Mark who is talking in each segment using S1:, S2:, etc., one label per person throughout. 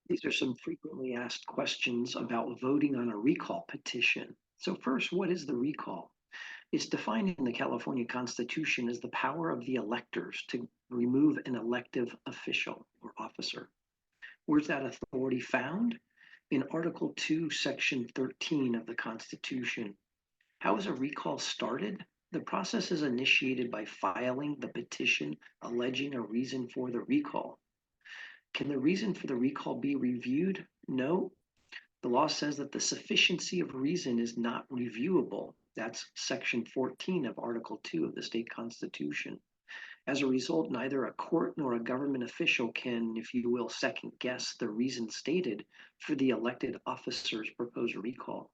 S1: These are some frequently asked questions about voting on a recall petition. So first, what is the recall? It's defined in the California Constitution as the power of the electors to remove an elective official or officer. Where's that authority found? In Article 2, Section 13 of the Constitution. How is a recall started? The process is initiated by filing the petition alleging a reason for the recall. Can the reason for the recall be reviewed? No. The law says that the sufficiency of reason is not reviewable. That's Section 14 of Article 2 of the state constitution. As a result, neither a court nor a government official can, if you will, second guess the reason stated for the elected officer's proposed recall.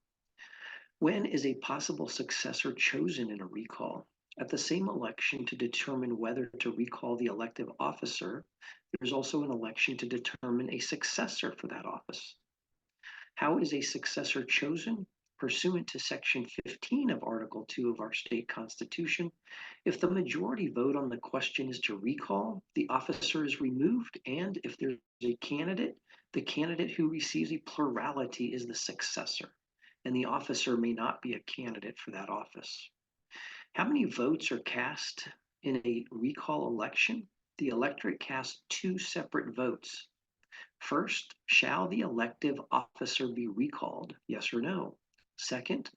S1: When is a possible successor chosen in a recall? At the same election to determine whether to recall the elective officer, there's also an election to determine a successor for that office. How is a successor chosen? Pursuant to Section 15 of Article 2 of our state constitution, if the majority vote on the question is to recall, the officer is removed, and if there's a candidate, the candidate who receives a plurality is the successor, and the officer may not be a candidate for that office. How many votes are cast in a recall election? The electorate casts two separate votes. First, shall the elective officer be recalled? Yes or no? Second,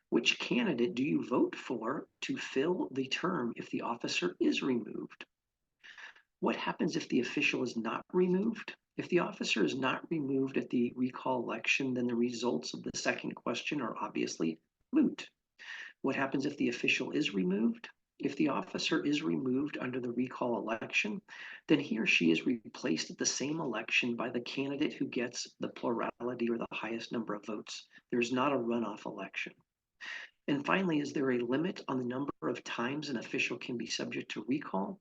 S1: which candidate do you vote for to fill the term if the officer is removed? What happens if the official is not removed? If the officer is not removed at the recall election, then the results of the second question are obviously moot. What happens if the official is removed? If the officer is removed under the recall election, then he or she is replaced at the same election by the candidate who gets the plurality or the highest number of votes. There's not a runoff election. And finally, is there a limit on the number of times an official can be subject to recall?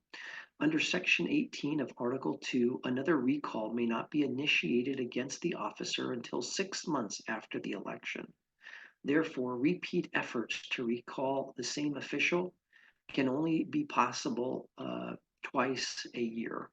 S1: Under Section 18 of Article 2, another recall may not be initiated against the officer until 6 months after the election. Therefore, repeat efforts to recall the same official can only be possible twice a year.